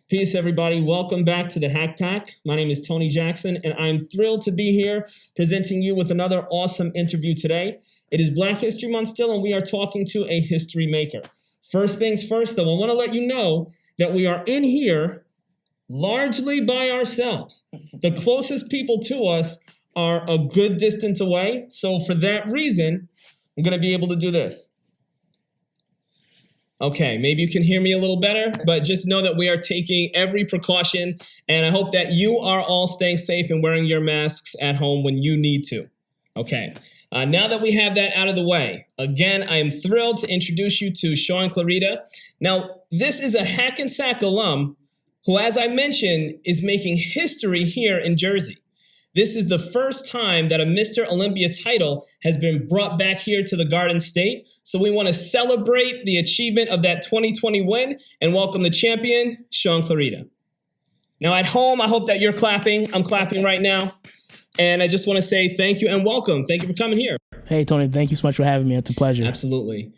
Peace, everybody. Welcome back to the HACPAC. My name is Tony Jackson, and I'm thrilled to be here presenting you with another awesome interview today. It is Black History Month still, and we are talking to a history maker. First things first, though, I want to let you know that we are in here largely by ourselves. The closest people to us are a good distance away, so for that reason, I'm going to be able to do this. Okay, maybe you can hear me a little better, but just know that we are taking every precaution, and I hope that you are all staying safe and wearing your masks at home when you need to. Okay, now that we have that out of the way, again, I am thrilled to introduce you to Shaun Clarida. Now, this is a Hackensack alum who, as I mentioned, is making history here in Jersey. This is the first time that a Mr. Olympia title has been brought back here to the Garden State. So we want to celebrate the achievement of that 2020 win and welcome the champion, Shaun Clarida. Now at home, I hope that you're clapping. I'm clapping right now. And I just want to say thank you and welcome. Thank you for coming here. Hey, Tony, thank you so much for having me. It's a pleasure. Absolutely.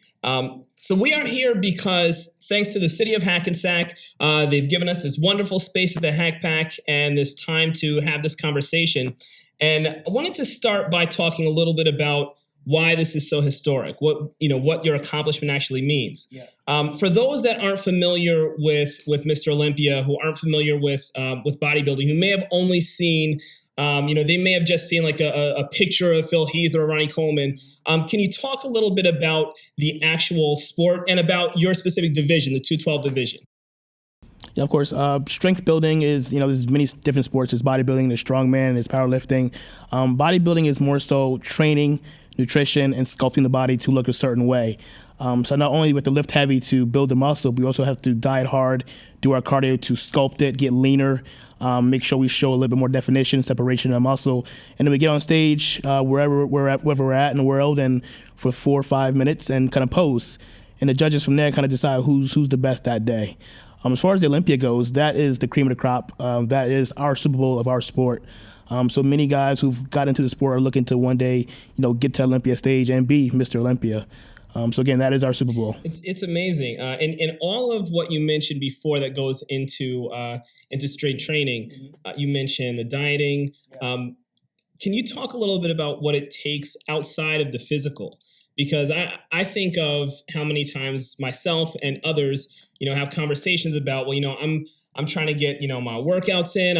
So we are here because thanks to the city of Hackensack, they've given us this wonderful space at the HACPAC and this time to have this conversation. And I wanted to start by talking a little bit about why this is so historic, what your accomplishment actually means. Yeah. For those that aren't familiar with Mr. Olympia, who aren't familiar with bodybuilding, who may have only seen they may have just seen like a picture of Phil Heath or Ronnie Coleman. Can you talk a little bit about the actual sport and about your specific division, the 212 division? Yeah, of course. Strength building is, there's many different sports. There's bodybuilding, there's strongman, there's powerlifting. Bodybuilding is more so training, nutrition, and sculpting the body to look a certain way. So not only with the lift heavy to build the muscle, we also have to diet hard, do our cardio to sculpt it, get leaner, make sure we show a little bit more definition, separation of the muscle. And then we get on stage wherever we're at in the world and for 4 or 5 minutes and kind of pose. And the judges from there kind of decide who's the best that day. As far as the Olympia goes, that is the cream of the crop. That is our Super Bowl of our sport. So many guys who've got into the sport are looking to one day, get to Olympia stage and be Mr. Olympia. So again, that is our Super Bowl. It's amazing. And all of what you mentioned before that goes into strength training, you mentioned the dieting. Yeah. Can you talk a little bit about what it takes outside of the physical? Because I think of how many times myself and others, have conversations about, I'm trying to get, my workouts in,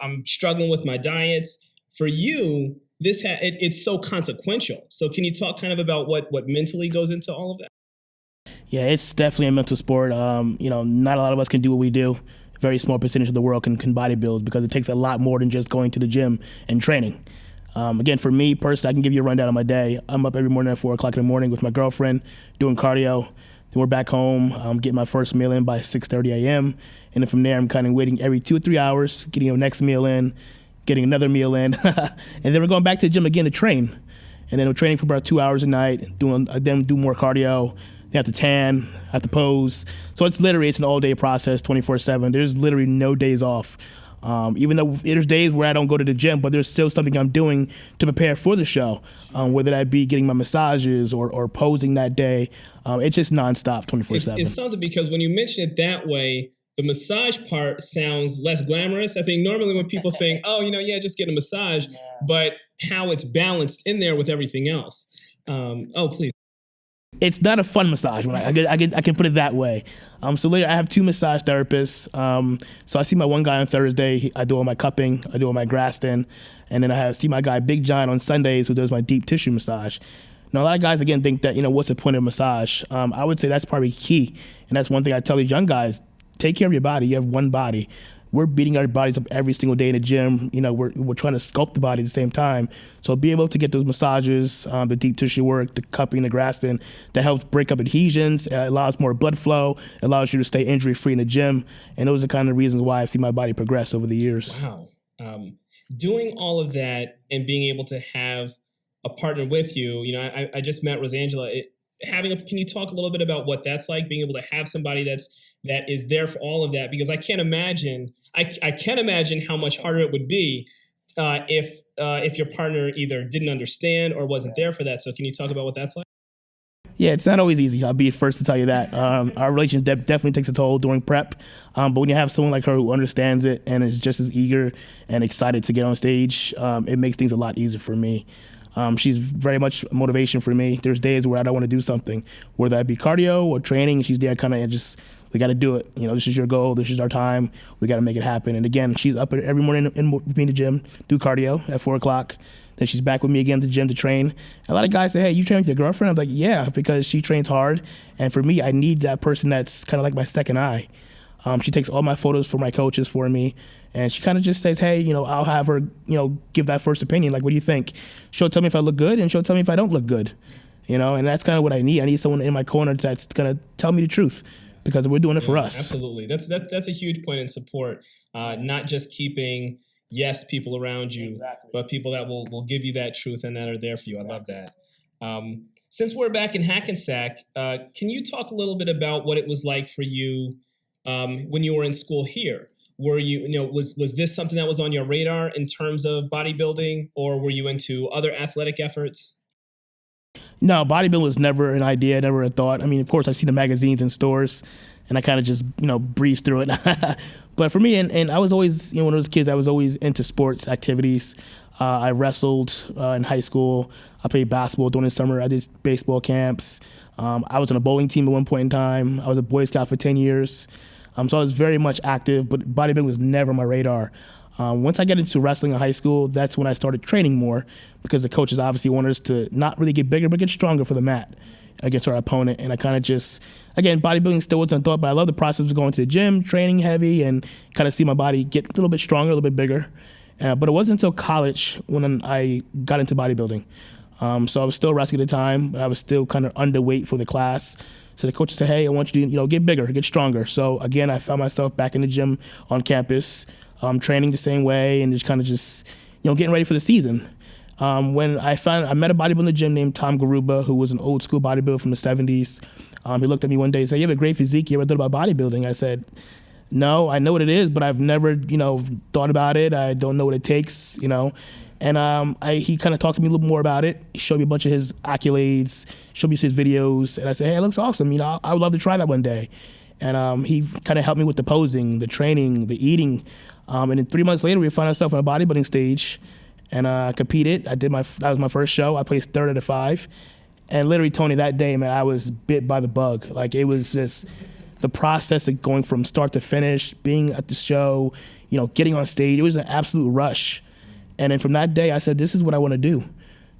I'm struggling with my diets. For you, it's so consequential. So can you talk kind of about what mentally goes into all of that? Yeah, it's definitely a mental sport. Not a lot of us can do what we do. A very small percentage of the world can bodybuild because it takes a lot more than just going to the gym and training. Again, for me personally, I can give you a rundown of my day. I'm up every morning at 4 o'clock in the morning with my girlfriend doing cardio. Then we're back home, getting my first meal in by 6:30 a.m. And then from there, I'm kind of waiting every 2 or 3 hours, getting your next meal in, getting another meal in, and then we're going back to the gym again to train. And then we're training for about 2 hours a night, then do more cardio. They have to tan, have to pose. So it's an all-day process, 24/7. There's literally no days off. Even though there's days where I don't go to the gym, but there's still something I'm doing to prepare for the show, whether that be getting my massages or posing that day. It's just nonstop, 24/7. It's something because when you mention it that way, the massage part sounds less glamorous. I think normally when people think, just get a massage, but how it's balanced in there with everything else. Please. It's not a fun massage. I can put it that way. So later I have 2 massage therapists. So I see my one guy on Thursday. I do all my cupping. I do all my Graston. And then I see my guy Big John on Sundays who does my deep tissue massage. Now, a lot of guys, again, think that, what's the point of massage? I would say that's probably key. And that's one thing I tell these young guys. Take care of your body. You have one body. We're beating our bodies up every single day in the gym. We're trying to sculpt the body at the same time. So being able to get those massages, the deep tissue work, the cupping, the Graston, that helps break up adhesions, allows more blood flow, allows you to stay injury-free in the gym. And those are kind of the reasons why I've seen my body progress over the years. Wow. Doing all of that and being able to have a partner with you, I just met Rosangela. Can you talk a little bit about what that's like, being able to have somebody that is there for all of that? Because I can't imagine how much harder it would be if your partner either didn't understand or wasn't there for that. So can you talk about what that's like? Yeah, it's not always easy. I'll be the first to tell you that. Our relationship definitely takes a toll during prep. But when you have someone like her who understands it and is just as eager and excited to get on stage, it makes things a lot easier for me. She's very much motivation for me. There's days where I don't want to do something, whether that be cardio or training. She's there kind of just, we got to do it. This is your goal. This is our time. We got to make it happen. And again, she's up every morning with me in the gym, do cardio at 4 o'clock. Then she's back with me again at the gym to train. A lot of guys say, hey, you train with your girlfriend? I'm like, yeah, because she trains hard. And for me, I need that person that's kind of like my second eye. She takes all my photos for my coaches for me. And she kind of just says, hey, I'll have her, give that first opinion. Like, what do you think? She'll tell me if I look good, and she'll tell me if I don't look good. And that's kind of what I need. I need someone in my corner that's going to tell me the truth, because we're doing it for us. Absolutely. That's a huge point in support. Not just keeping people around you, but people that will give you that truth and that are there for you. I love that. Since we're back in Hackensack, can you talk a little bit about what it was like for you when you were in school here? Were you, was this something that was on your radar in terms of bodybuilding, or were you into other athletic efforts? No, bodybuilding was never an idea, never a thought. I mean, of course, I've seen the magazines in stores, and I kind of just, breezed through it. But for me, and I was always, one of those kids, I was always into sports activities. I wrestled in high school. I played basketball during the summer. I did baseball camps. I was on a bowling team at one point in time. I was a Boy Scout for 10 years. So I was very much active, but bodybuilding was never on my radar. Once I got into wrestling in high school, that's when I started training more, because the coaches obviously wanted us to not really get bigger, but get stronger for the mat against our opponent. And I kind of just, again, bodybuilding still wasn't a thought, but I love the process of going to the gym, training heavy, and kind of see my body get a little bit stronger, a little bit bigger. But it wasn't until college when I got into bodybuilding. So I was still wrestling at the time, but I was still kind of underweight for the class. So the coach said, hey, I want you to, get bigger, get stronger. So again, I found myself back in the gym on campus, training the same way, and just kind of getting ready for the season. When I met a bodybuilder in the gym named Tom Garuba, who was an old school bodybuilder from the 70s. He looked at me one day and said, you have a great physique. You ever thought about bodybuilding? I said, no, I know what it is, but I've never, thought about it. I don't know what it takes, And he kind of talked to me a little more about it. He showed me a bunch of his accolades, showed me his videos, and I said, hey, it looks awesome. I would love to try that one day. And he kind of helped me with the posing, the training, the eating. And then 3 months later, we found ourselves on a bodybuilding stage, and I competed. That was my first show. I placed third out of 5. And literally, Tony, that day, man, I was bit by the bug. Like, it was just the process of going from start to finish, being at the show, getting on stage. It was an absolute rush. And then from that day, I said, this is what I want to do.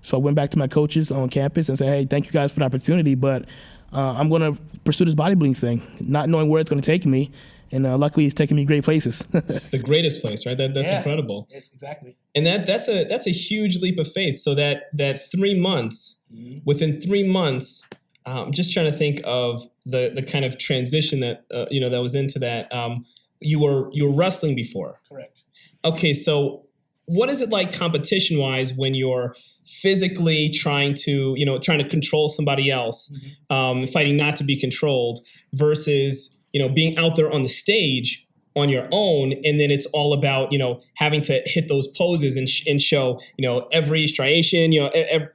So I went back to my coaches on campus and said, hey, thank you guys for the opportunity, but I'm going to pursue this bodybuilding thing, not knowing where it's going to take me. And luckily, it's taking me great places. The greatest place, right? That's incredible. Yes, exactly. And that's a huge leap of faith. So that 3 months, within 3 months, I'm just trying to think of the kind of transition that that was into that. You were wrestling before. Correct. Okay, so what is it like competition-wise when you're physically trying to control somebody else, fighting not to be controlled, versus being out there on the stage on your own, and then it's all about having to hit those poses and show every striation,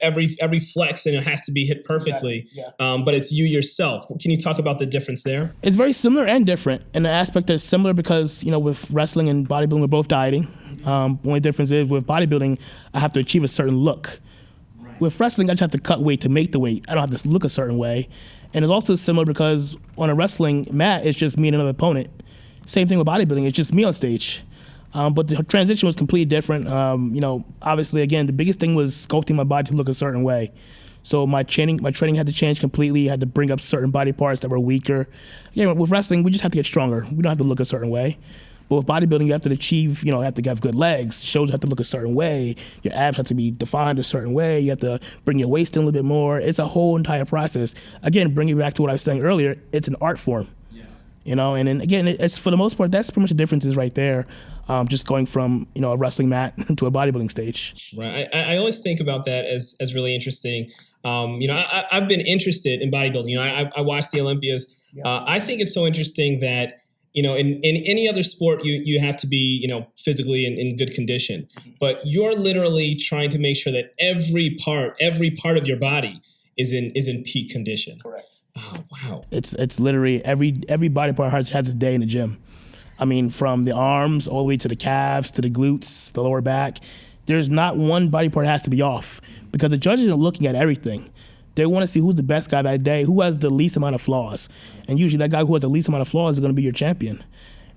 every flex, and it has to be hit perfectly. Exactly. Yeah. But it's you yourself. Can you talk about the difference there? It's very similar and different. And the aspect that's similar because with wrestling and bodybuilding, we're both dieting. The only difference is with bodybuilding, I have to achieve a certain look. Right. With wrestling, I just have to cut weight to make the weight. I don't have to look a certain way. And it's also similar because on a wrestling mat, it's just me and another opponent. Same thing with bodybuilding, it's just me on stage. But the transition was completely different. Obviously, again, the biggest thing was sculpting my body to look a certain way. So my training had to change completely. I had to bring up certain body parts that were weaker. With wrestling, we just have to get stronger. We don't have to look a certain way. But with bodybuilding, you have to achieve, you have to have good legs. Shoulders have to look a certain way. Your abs have to be defined a certain way. You have to bring your waist in a little bit more. It's a whole entire process. Again, bringing it back to what I was saying earlier, it's an art form. And then again, it's for the most part, that's pretty much the differences right there. Just going from, a wrestling mat to a bodybuilding stage. Right. I always think about that as really interesting. I've been interested in bodybuilding. I watched the Olympias. Yeah. I think it's so interesting that, in any other sport, you have to be, physically in good condition. But you're literally trying to make sure that every part of your body is in peak condition. Correct. Oh, wow. It's literally every body part has a day in the gym. I mean, from the arms all the way to the calves, to the glutes, the lower back. There's not one body part that has to be off because the judges are looking at everything. They want to see who's the best guy that day, who has the least amount of flaws. And usually that guy who has the least amount of flaws is going to be your champion.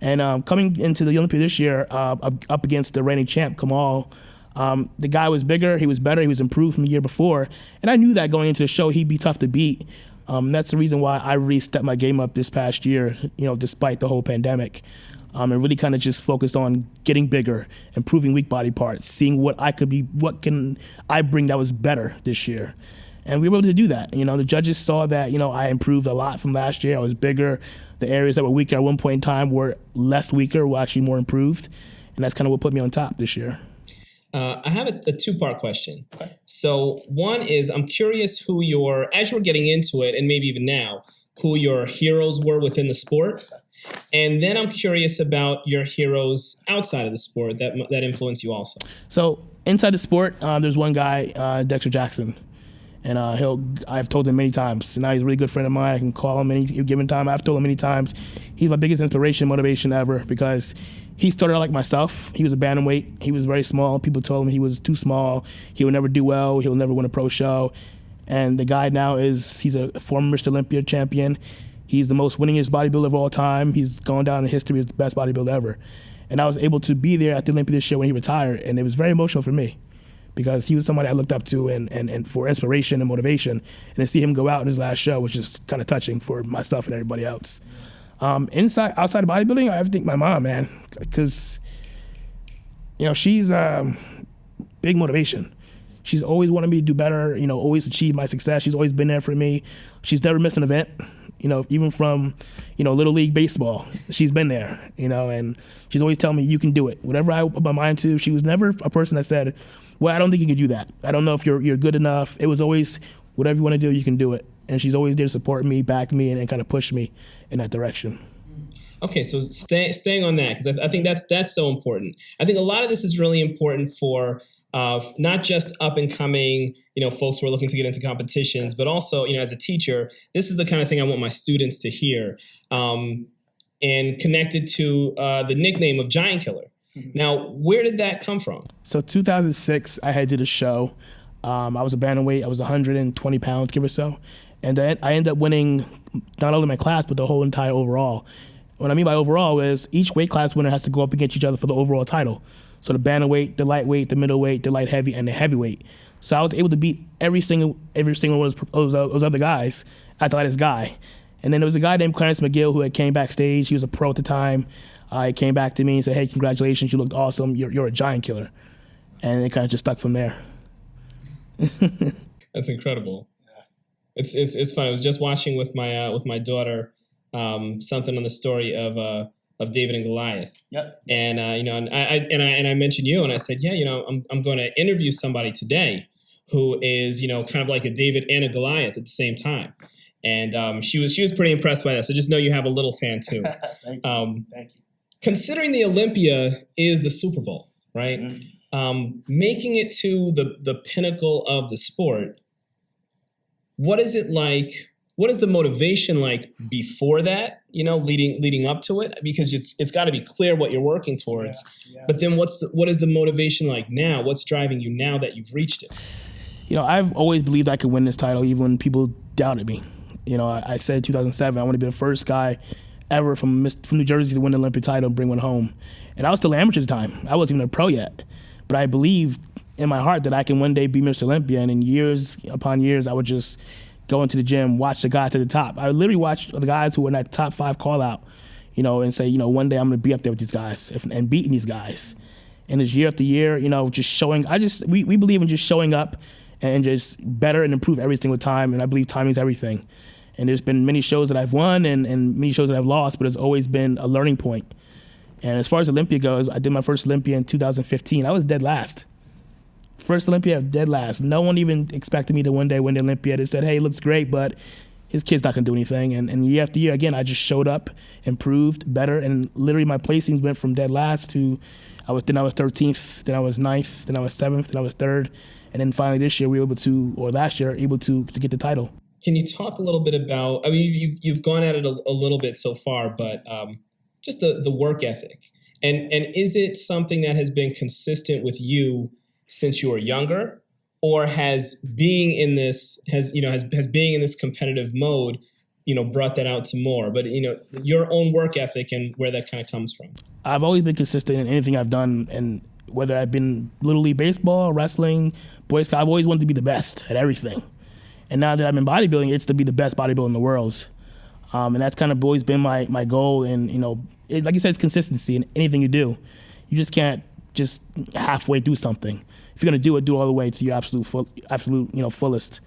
And coming into the Olympia this year, up against the reigning champ, Kamal, the guy was bigger, he was better, he was improved from the year before. And I knew that going into the show, he'd be tough to beat. That's the reason why I really stepped my game up this past year, despite the whole pandemic. And really kind of just focused on getting bigger, improving weak body parts, seeing what can I bring that was better this year. And we were able to do that. The judges saw that, I improved a lot from last year. I was bigger. The areas that were weaker at one point in time were less weaker, were actually more improved. And that's kind of what put me on top this year. I have a two-part question. Okay. So one is, I'm curious who as you were getting into it, and maybe even now, who your heroes were within the sport. And then I'm curious about your heroes outside of the sport that influence you also. So inside the sport, there's one guy, Dexter Jackson. And I've told him many times. And now he's a really good friend of mine. I can call him any given time. I've told him many times. He's my biggest inspiration, motivation ever, because he started out like myself. He was a bantamweight. He was very small. People told him he was too small. He would never do well. He'll never win a pro show. And the guy now he's a former Mr. Olympia champion. He's the most winningest bodybuilder of all time. He's gone down in history as the best bodybuilder ever. And I was able to be there at the Olympia this year when he retired. And it was very emotional for me, because he was somebody I looked up to and for inspiration and motivation. And to see him go out in his last show was just kind of touching for myself and everybody else. Outside of bodybuilding, I think my mom, man, because, she's big motivation. She's always wanted me to do better, always achieve my success. She's always been there for me. She's never missed an event, even from, Little League baseball. She's been there, and she's always telling me, you can do it. Whatever I put my mind to, she was never a person that said, well, I don't think you can do that. I don't know if you're good enough. It was always, whatever you want to do, you can do it. And she's always there to support me, back me, and kind of push me in that direction. Okay, so staying on that, because I think that's so important. I think a lot of this is really important for not just up and coming, folks who are looking to get into competitions, but also, as a teacher, this is the kind of thing I want my students to hear, and connected to the nickname of Giant Killer. Now, where did that come from? So 2006, I had did a show. I was a bantamweight. I was 120 pounds, give or so. And then I ended up winning not only my class, but the whole entire overall. What I mean by overall is each weight class winner has to go up against each other for the overall title. So the bantamweight, the lightweight, the middleweight, the light heavy, and the heavyweight. So I was able to beat every single one of those other guys as the lightest guy. And then there was a guy named Clarence McGill who had came backstage. He was a pro at the time. He came back to me and said, hey, congratulations, you looked awesome. You're a giant killer. And it kind of just stuck from there. That's incredible. It's fun. I was just watching with my daughter something on the story of David and Goliath. Yep. And I mentioned you, and I said, I'm going to interview somebody today who is kind of like a David and a Goliath at the same time. And she was pretty impressed by that. So just know you have a little fan too. Thank you. Thank you. Considering the Olympia is the Super Bowl, right? Mm-hmm. Making it to the pinnacle of the sport, what is it like? What is the motivation like before that, leading up to it? Because it's got to be clear what you're working towards. Yeah. But then what is the motivation like now? What's driving you now that you've reached it? I've always believed I could win this title even when people doubted me. I said 2007, I want to be the first guy ever from New Jersey to win the Olympic title and bring one home. And I was still an amateur at the time. I wasn't even a pro yet. But I believed in my heart that I can one day be Mr. Olympia. And in years upon years, I would just go into the gym, watch the guys at the top. I would literally watch the guys who were in that top 5 call out, and say, one day I'm going to be up there with these guys and beating these guys. And it's year after year, just showing. We believe in just showing up and just better and improve every single time. And I believe timing is everything. And there's been many shows that I've won and many shows that I've lost, but it's always been a learning point. And as far as Olympia goes, I did my first Olympia in 2015. I was dead last. First Olympia, dead last. No one even expected me to one day win the Olympia. They said, hey, it looks great, but his kid's not going to do anything. And year after year, again, I just showed up, improved, better, and literally my placings went from dead last to, then I was 13th, then I was 9th, then I was 7th, then I was 3rd. And then finally this year last year, able to get the title. Can you talk a little bit about, I mean, you've gone at it a little bit so far, but just the work ethic. And is it something that has been consistent with you since you were younger, or has being in this competitive mode, brought that out to more? But your own work ethic and where that kind of comes from. I've always been consistent in anything I've done, and whether I've been Little League baseball, wrestling, Boy Scout, I've always wanted to be the best at everything. And now that I'm in bodybuilding, it's to be the best bodybuilder in the world. And that's kind of always been my goal. And, like you said, it's consistency in anything you do. You just can't just halfway do something. If you're going to do it all the way to your absolute fullest.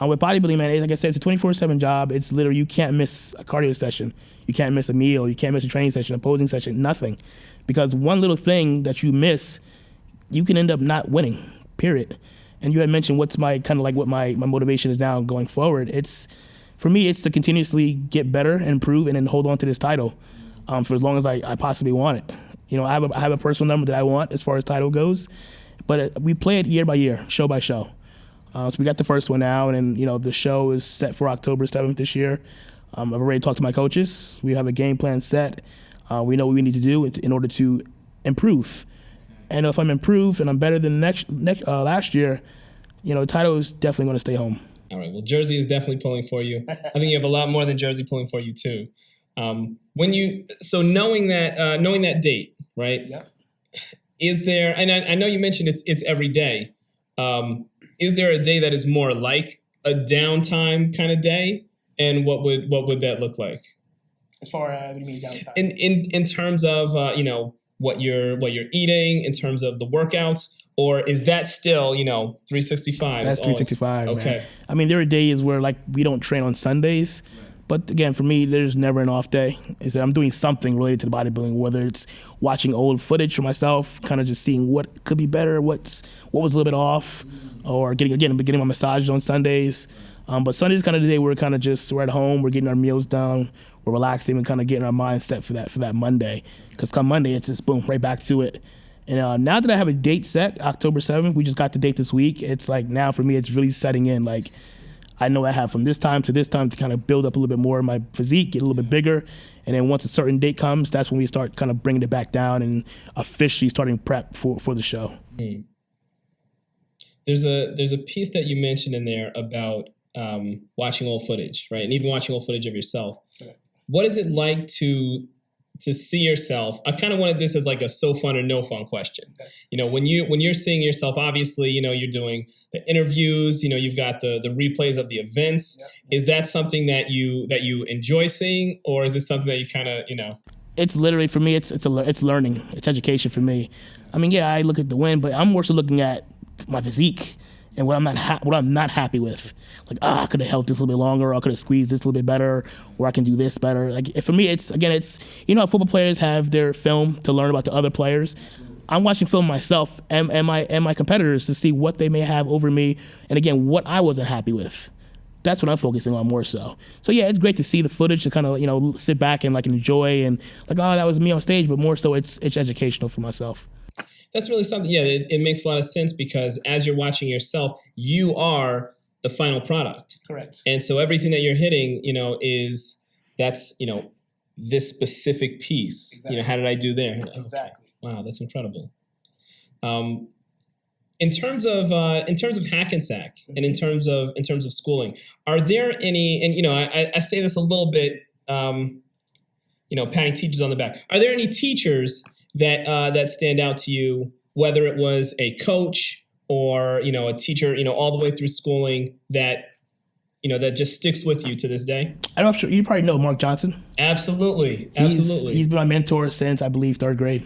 With bodybuilding, man, like I said, it's a 24/7 job. It's literally, you can't miss a cardio session. You can't miss a meal. You can't miss a training session, a posing session, nothing. Because one little thing that you miss, you can end up not winning, period. And you had mentioned what my motivation is now going forward. For me, it's to continuously get better and improve and then hold on to this title for as long as I possibly want it. I have a personal number that I want as far as title goes, but we play it year by year, show by show. So we got the first one now, and then, the show is set for October 7th this year. I've already talked to my coaches. We have a game plan set. We know what we need to do in order to improve. And if I'm improved and I'm better than last year, the title is definitely going to stay home. All right. Well, Jersey is definitely pulling for you. I think you have a lot more than Jersey pulling for you too. Knowing that date, right? Yeah. Is there? And I know you mentioned it's every day. Is there a day that is more like a downtime kind of day? And what would that look like? As far as, what do you mean downtime? In terms of what you're eating, in terms of the workouts, or is that still 365? That's 365. Okay. Man. I mean, there are days where we don't train on Sundays, but again, for me, there's never an off day. Is that I'm doing something related to the bodybuilding, whether it's watching old footage for myself, kind of just seeing what could be better, what was a little bit off, or getting my massages on Sundays. But Sunday's kind of the day we're at home, we're getting our meals done, we're relaxing and kind of getting our mind set for that Monday. Because come Monday, it's just boom, right back to it. And now that I have a date set, October 7th, we just got the date this week. It's like now for me, it's really setting in. Like I know I have from this time to kind of build up a little bit more of my physique, get a little bit bigger. And then once a certain date comes, that's when we start kind of bringing it back down and officially starting prep for the show. Hmm. There's a piece that you mentioned in there about watching old footage, right? And even watching old footage of yourself. Okay. What is it like to see yourself? I kind of wanted this as like a so fun or no fun question. Okay. When you're seeing yourself, obviously, you're doing the interviews, you've got the replays of the events. Yeah. Is that something that you enjoy seeing, or is it something that you kind of, It's literally, for me, it's learning. It's education for me. I mean, yeah, I look at the win, but I'm more so looking at my physique and what I'm not happy with. Like, I could have held this a little bit longer, or I could have squeezed this a little bit better, or I can do this better. Like, for me, it's how football players have their film to learn about the other players. I'm watching film myself and my competitors to see what they may have over me, and again, what I wasn't happy with. That's what I'm focusing on more so. So yeah, it's great to see the footage, to kind of sit back and enjoy and that was me on stage, but more so it's educational for myself. That's really something. Yeah, it makes a lot of sense, because as you're watching yourself, you are the final product. Correct. And so everything that you're hitting, that's this specific piece. Exactly. How did I do there? Exactly. Wow, that's incredible. In terms of Hackensack, mm-hmm. and in terms of schooling, are there any? And I say this a little bit, patting teachers on the back. Are there any teachers that stand out to you, whether it was a coach or a teacher, all the way through schooling that just sticks with you to this day? I don't know if you probably know Mark Johnson. Absolutely. He's been my mentor since, I believe, third grade.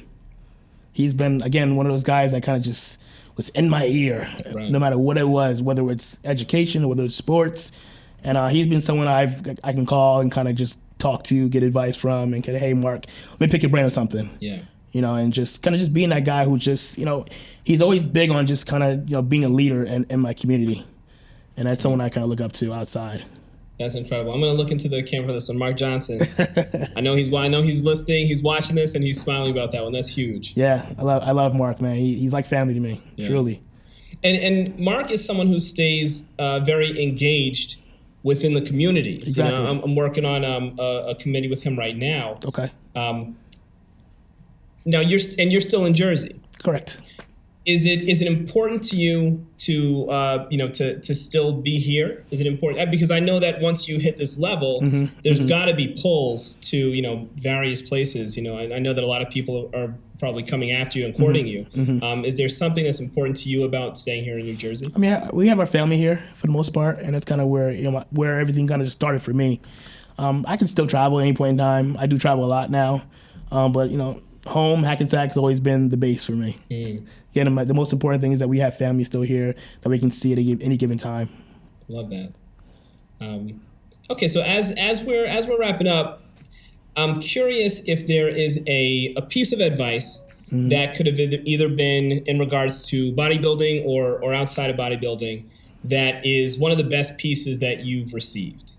He's been, again, one of those guys that kind of just was in my ear, right, no matter what it was, whether it's education or whether it's sports. And he's been someone I can call and kind of just talk to, get advice from, and hey, Mark, let me pick your brain on something. Yeah. And just kind of just being that guy who just, he's always big on just kind of, being a leader in my community. And that's someone I kind of look up to outside. That's incredible. I'm going to look into the camera for this one. Mark Johnson. I know he's listening, he's watching this, and he's smiling about that one. That's huge. Yeah, I love Mark, man. He's like family to me, truly. And Mark is someone who stays very engaged within the communities. Exactly. You know, I'm working on a committee with him right now. Okay. Now you're still in Jersey. Correct. Is it important to you to still be here? Is it important? Because I know that once you hit this level, there's got to be pulls to various places. I know that a lot of people are probably coming after you and courting you. Is there something that's important to you about staying here in New Jersey? I mean, we have our family here for the most part, and that's kind of where everything kind of just started for me. I can still travel at any point in time. I do travel a lot now, but home, Hackensack has always been the base for me. Again, the most important thing is that we have family still here that we can see at any given time. Love that. Okay, so as we're wrapping up, I'm curious if there is a piece of advice that could have either been in regards to bodybuilding or outside of bodybuilding that is one of the best pieces that you've received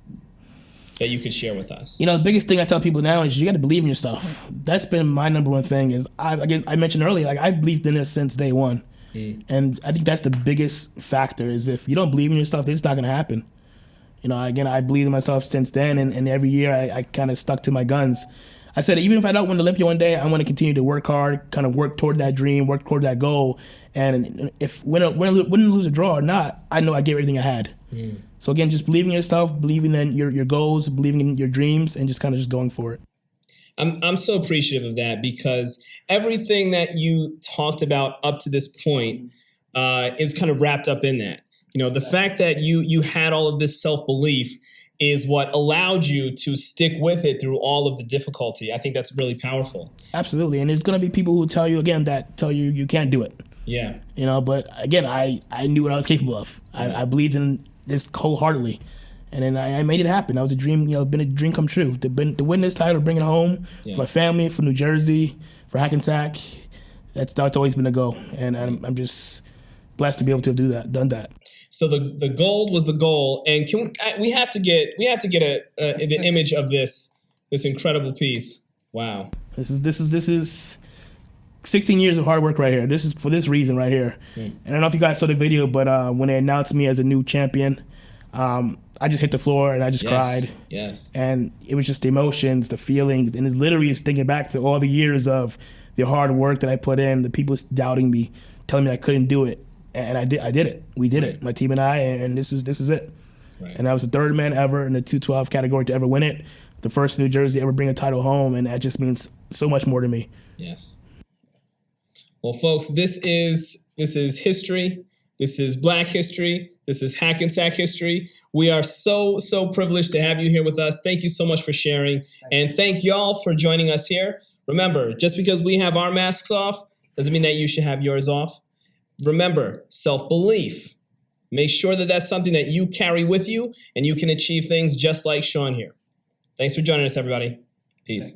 that you could share with us. The biggest thing I tell people now is you got to believe in yourself. That's been my number one thing. Is I mentioned earlier, I believed in this since day one, and I think that's the biggest factor. Is if you don't believe in yourself, it's not going to happen. I believe in myself since then, and every year I kind of stuck to my guns. I said, even if I don't win Olympia one day, I want to continue to work hard, kind of work toward that dream, work toward that goal. And if win, lose, or draw or not, I know I gave everything I had. So again, just believing in yourself, believing in your goals, believing in your dreams, and just kind of just going for it. I'm so appreciative of that because everything that you talked about up to this point is kind of wrapped up in that. The fact that you had all of this self-belief is what allowed you to stick with it through all of the difficulty. I think that's really powerful. Absolutely. And there's going to be people who tell you you can't do it. Yeah. But again, I knew what I was capable of. I believed in this wholeheartedly. And then I made it happen. That was a dream, been a dream come true. To win this title, bring it home for my family, for New Jersey, for Hackensack. That's always been a goal. And I'm just blessed to be able to have done that. So the gold was the goal, and we have to get the image of this incredible piece. Wow, this is 16 years of hard work right here. This is for this reason right here. And I don't know if you guys saw the video, but when they announced me as a new champion, I just hit the floor and I just cried. Yes, and it was just the emotions, the feelings, and it literally is thinking back to all the years of the hard work that I put in, the people doubting me, telling me I couldn't do it. And I did it. We did it. My team and I, and this is it. Right. And I was the third man ever in the 212 category to ever win it. The first in New Jersey to ever bring a title home, and that just means so much more to me. Yes. Well, folks, this is history. This is Black history. This is Hackensack history. We are so privileged to have you here with us. Thank you so much for sharing, and thank y'all for joining us here. Remember, just because we have our masks off doesn't mean that you should have yours off. Remember, self-belief. Make sure that that's something that you carry with you and you can achieve things just like Shaun here. Thanks for joining us, everybody. Peace.